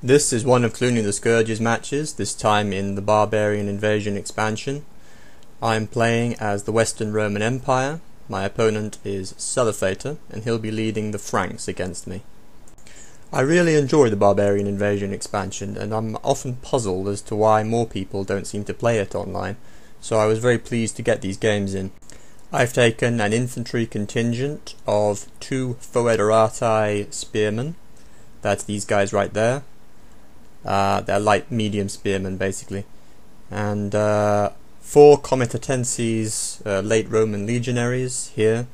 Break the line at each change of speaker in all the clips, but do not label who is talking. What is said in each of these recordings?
This is one of Cluny the Scourge's matches, this time in the Barbarian Invasion expansion. I am playing as the Western Roman Empire. My opponent is Selifator, and he'll be leading the Franks against me. I really enjoy the Barbarian Invasion expansion, and I'm often puzzled as to why more people don't seem to play it online, so I was very pleased to get these games in. I've taken an infantry contingent of 2 foederati spearmen. That's these guys right there. They're light medium spearmen basically, and 4 comitatenses late Roman legionaries here.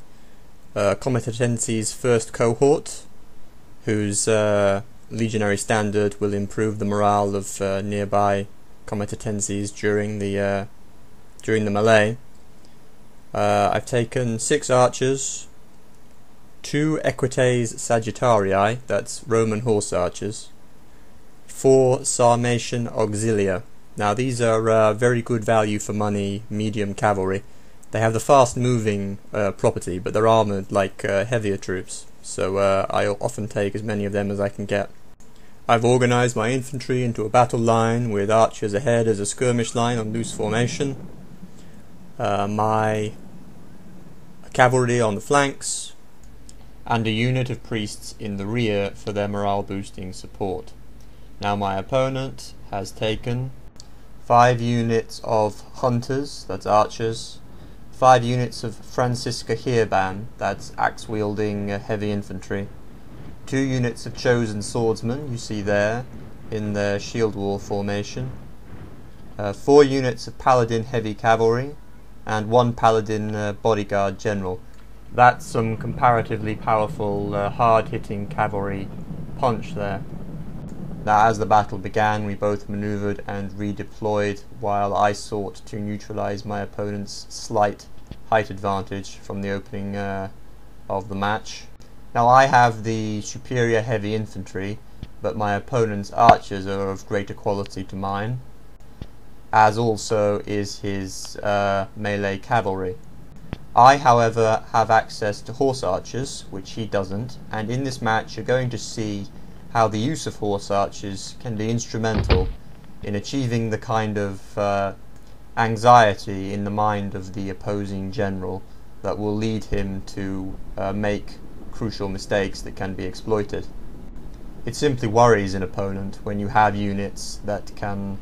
Comitatenses first cohort, whose legionary standard will improve the morale of nearby comitatenses during the melee. I've taken 6 archers, 2 equites sagittarii, that's Roman horse archers, 4 Sarmatian auxilia. Now these are very good value for money medium cavalry. They have the fast moving property, but they're armoured like heavier troops, so I often take as many of them as I can get. I've organised my infantry into a battle line with archers ahead as a skirmish line on loose formation, my cavalry on the flanks, and a unit of priests in the rear for their morale boosting support. Now my opponent has taken 5 units of hunters, that's archers, 5 units of Frankish Heerban, that's axe wielding heavy infantry, 2 units of chosen swordsmen, you see there in their shield wall formation, 4 units of paladin heavy cavalry, and 1 paladin bodyguard general. That's some comparatively powerful hard hitting cavalry punch there. Now as the battle began, we both manoeuvred and redeployed while I sought to neutralise my opponent's slight height advantage from the opening of the match. Now I have the superior heavy infantry, but my opponent's archers are of greater quality to mine, as also is his melee cavalry. I, however, have access to horse archers, which he doesn't, and in this match you're going to see how the use of horse archers can be instrumental in achieving the kind of anxiety in the mind of the opposing general that will lead him to make crucial mistakes that can be exploited. It simply worries an opponent when you have units that can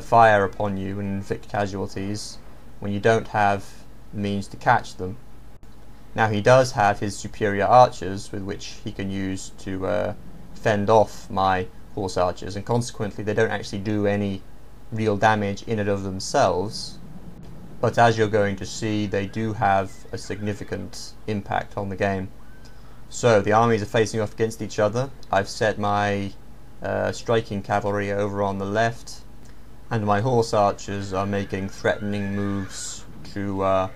fire upon you and inflict casualties when you don't have the means to catch them. Now he does have his superior archers with which he can use to fend off my horse archers, and consequently they don't actually do any real damage in and of themselves, but as you're going to see, they do have a significant impact on the game. So the armies are facing off against each other. I've set my striking cavalry over on the left, and my horse archers are making threatening moves to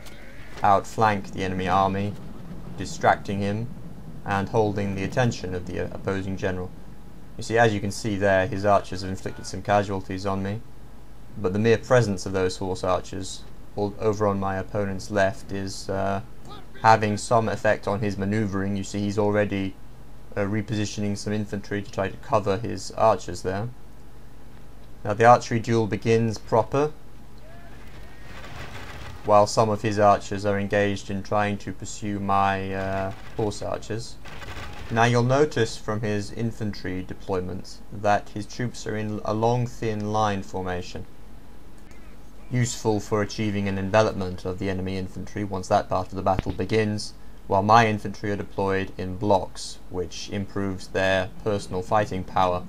outflank the enemy army, distracting him and holding the attention of the opposing general. You see, as you can see there, his archers have inflicted some casualties on me, but the mere presence of those horse archers over on my opponent's left is having some effect on his manoeuvring. You see he's already repositioning some infantry to try to cover his archers there. Now the archery duel begins proper, while some of his archers are engaged in trying to pursue my horse archers. Now you'll notice from his infantry deployment that his troops are in a long thin line formation, useful for achieving an envelopment of the enemy infantry once that part of the battle begins, while my infantry are deployed in blocks, which improves their personal fighting power.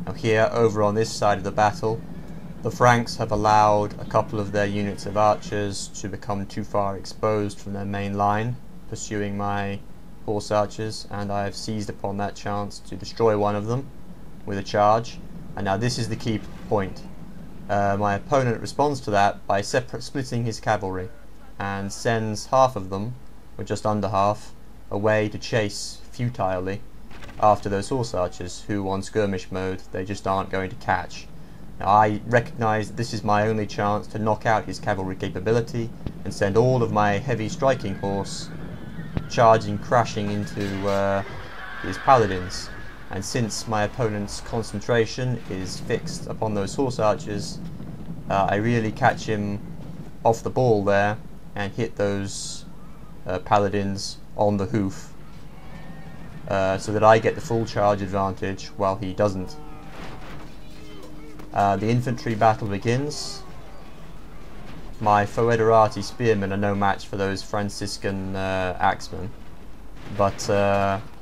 Now here, over on this side of the battle, the Franks have allowed a couple of their units of archers to become too far exposed from their main line, pursuing my horse archers, and I have seized upon that chance to destroy one of them with a charge. And now this is the key point. My opponent responds to that by splitting his cavalry and sends half of them, or just under half, away to chase futilely after those horse archers who, on skirmish mode, they just aren't going to catch. Now I recognise that this is my only chance to knock out his cavalry capability and send all of my heavy striking horse charging, crashing into his paladins. and since my opponent's concentration is fixed upon those horse archers, I really catch him off the ball there and hit those paladins on the hoof, so that I get the full charge advantage while he doesn't. The infantry battle begins. My Foederati spearmen are no match for those Franciscan axemen, but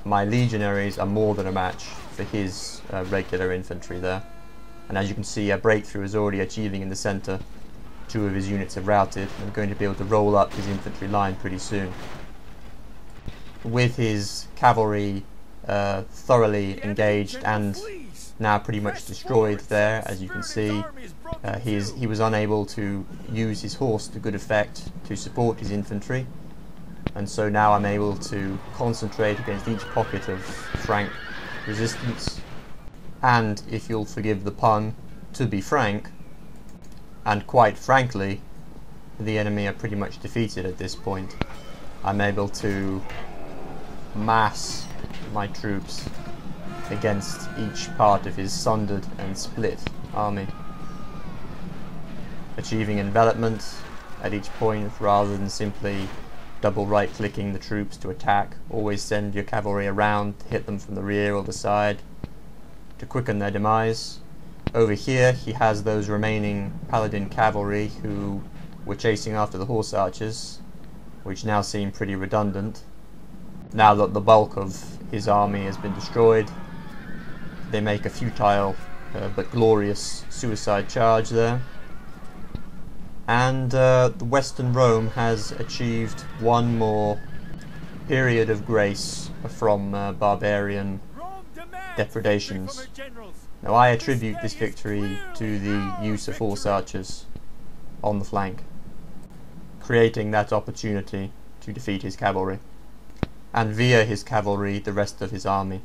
my legionaries are more than a match for his regular infantry there. And as you can see, a breakthrough is already achieving in the centre. 2 of his units have routed. I'm going to be able to roll up his infantry line pretty soon. With his cavalry thoroughly engaged and now pretty much destroyed there, as you can see, he was unable to use his horse to good effect to support his infantry, and so now I'm able to concentrate against each pocket of Frank resistance, and, if you'll forgive the pun, to be frank, and quite frankly, the enemy are pretty much defeated at this point. I'm able to mass my troops against each part of his sundered and split army, achieving envelopment at each point rather than simply double right clicking the troops to attack. Always send your cavalry around to hit them from the rear or the side to quicken their demise. Over here he has those remaining paladin cavalry who were chasing after the horse archers, which now seem pretty redundant. Now that the bulk of his army has been destroyed, they make a futile but glorious suicide charge there. And the Western Rome has achieved one more period of grace from barbarian depredations. Now I attribute this victory to the use of horse archers on the flank, creating that opportunity to defeat his cavalry, and via his cavalry the rest of his army.